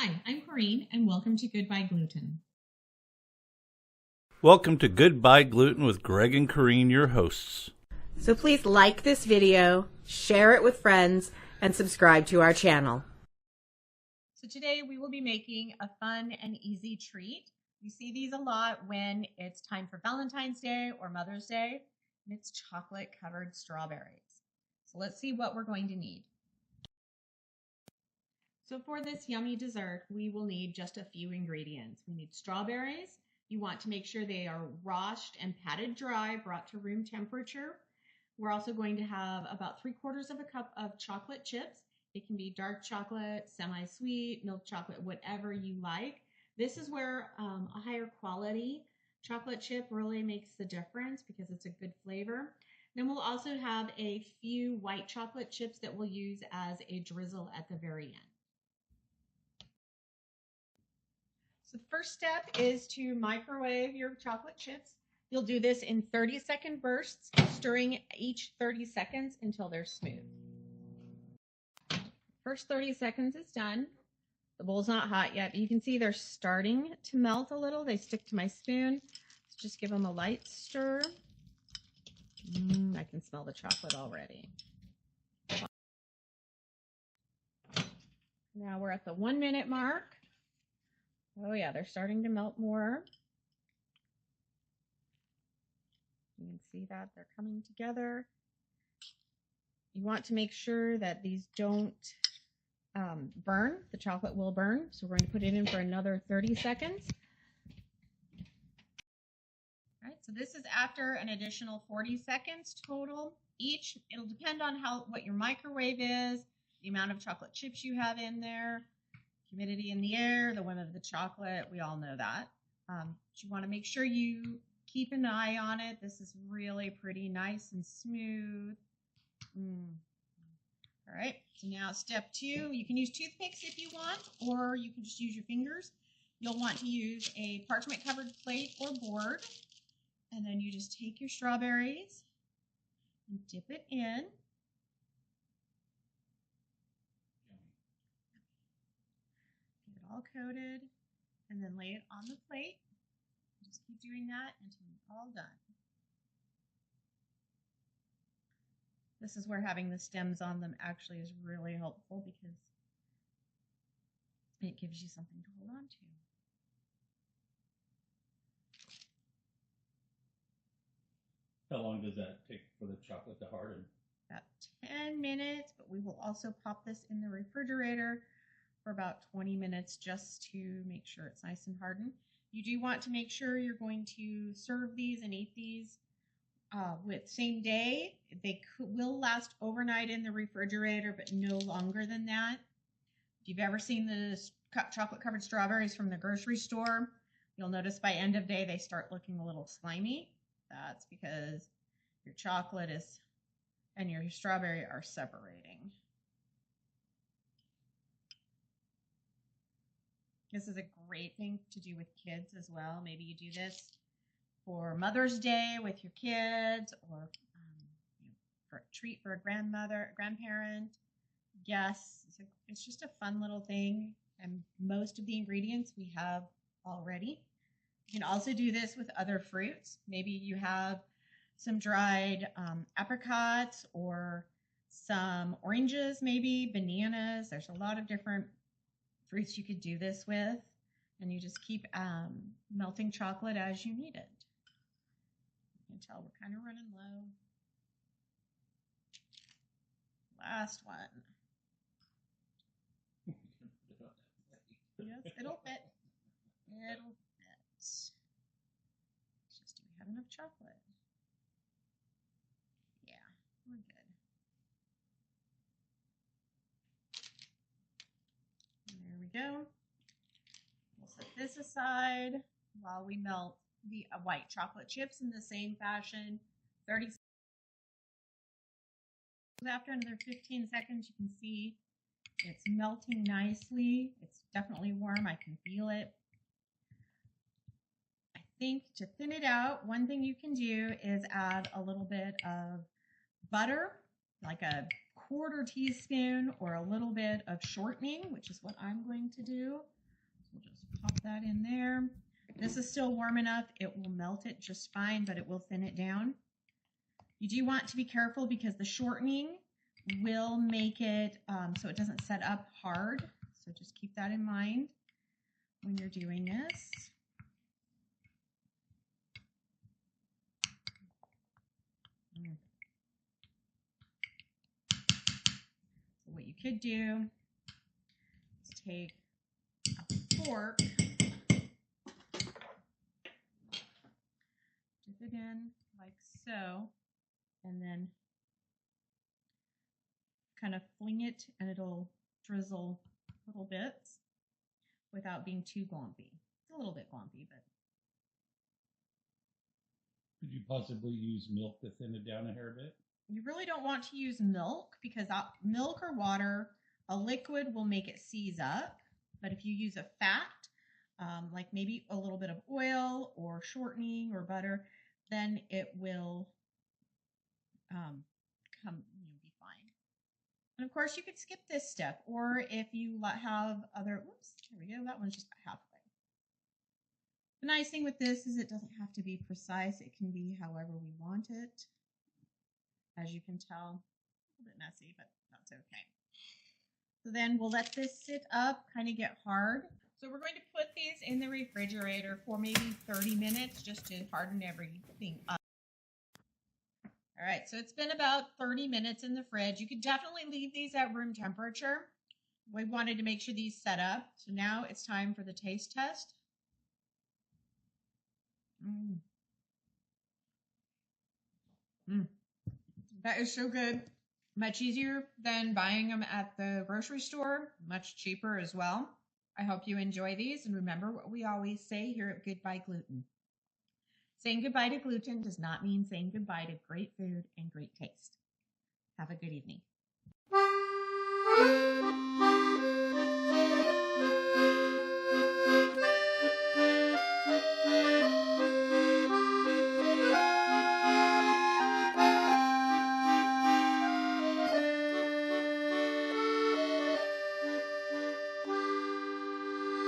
Hi, I'm Corrine, and welcome to Goodbye Gluten. Welcome to Goodbye Gluten with Greg and Corrine, your hosts. So please like this video, share it with friends, and subscribe to our channel. So today we will be making a fun and easy treat. You see these a lot when it's time for Valentine's Day or Mother's Day, and it's chocolate covered strawberries. So let's see what we're going to need. So for this yummy dessert, we will need just a few ingredients. We need strawberries. You want to make sure they are washed and patted dry, brought to room temperature. We're also going to have about 3/4 of a cup of chocolate chips. It can be dark chocolate, semi-sweet, milk chocolate, whatever you like. This is where a higher quality chocolate chip really makes the difference because it's a good flavor. Then we'll also have a few white chocolate chips that we'll use as a drizzle at the very end. So the first step is to microwave your chocolate chips. You'll do this in 30-second bursts, stirring each 30 seconds until they're smooth. First 30 seconds is done. The bowl's not hot yet, but you can see they're starting to melt a little. They stick to my spoon. So just give them a light stir. I can smell the chocolate already. Now we're at the 1 minute mark. Oh yeah, they're starting to melt more. You can see that they're coming together. You want to make sure that these don't burn. The chocolate will burn, so we're going to put it in for another 30 seconds. All right, so this is after an additional 40 seconds total each. It'll depend on what your microwave is, the amount of chocolate chips you have in there, humidity in the air, the weight of the chocolate. We all know that. But you want to make sure you keep an eye on it. This is really pretty nice and smooth. All right, so now step 2, you can use toothpicks if you want, or you can just use your fingers. You'll want to use a parchment covered plate or board, and then you just take your strawberries and dip it in. Get it all coated, and then lay it on the plate. Just keep doing that until it's all done. This is where having the stems on them actually is really helpful because it gives you something to hold on to. How long does that take for the chocolate to harden? About 10 minutes, but we will also pop this in the refrigerator for about 20 minutes just to make sure it's nice and hardened. You do want to make sure you're going to serve these and eat these with same day. They will last overnight in the refrigerator, but no longer than that. If you've ever seen the chocolate covered strawberries from the grocery store, you'll notice by end of day they start looking a little slimy. That's because your chocolate and your strawberry are separating. This is a great thing to do with kids as well. Maybe you do this for Mother's Day with your kids, or for a treat for a grandparent. Yes, it's just a fun little thing, and most of the ingredients we have already. You can also do this with other fruits. Maybe you have some dried apricots or some oranges, maybe bananas. There's a lot of different fruits you could do this with, and you just keep melting chocolate as you need it. You can tell we're kind of running low. Last one. Yes, it'll fit. It'll fit. It's just, do we have enough chocolate? Yeah, we're good. There we go. We'll set this aside while we melt the white chocolate chips in the same fashion. 30 seconds. After another 15 seconds, you can see it's melting nicely. It's definitely warm. I can feel it. I think to thin it out, one thing you can do is add a little bit of butter, like a 1/4 teaspoon or a little bit of shortening, which is what I'm going to do. So we'll just pop that in there. This is still warm enough. It will melt it just fine, but it will thin it down. You do want to be careful because the shortening will make it so it doesn't set up hard. So just keep that in mind when you're doing this. So what you could do is take a fork, dip it in like so, and then kind of fling it and it'll drizzle little bits without being too glompy. It's a little bit glompy, but Could you possibly use milk to thin it down a hair bit? you really don't want to use milk because milk or water, a liquid will make it seize up. But if you use a fat, like maybe a little bit of oil or shortening or butter, then it will be fine. And of course, you could skip this step, or if you have other, whoops, there we go, that one's just about halfway. The nice thing with this is it doesn't have to be precise. It can be however we want it. As you can tell, a little bit messy, but that's okay. So then we'll let this sit up, kind of get hard. So we're going to put these in the refrigerator for maybe 30 minutes just to harden everything up. All right, so it's been about 30 minutes in the fridge. You could definitely leave these at room temperature. We wanted to make sure these set up. So now it's time for the taste test. That is so good. Much easier than buying them at the grocery store. Much cheaper as well. I hope you enjoy these. And remember what we always say here at Goodbye Gluten. Saying goodbye to gluten does not mean saying goodbye to great food and great taste. Have a good evening.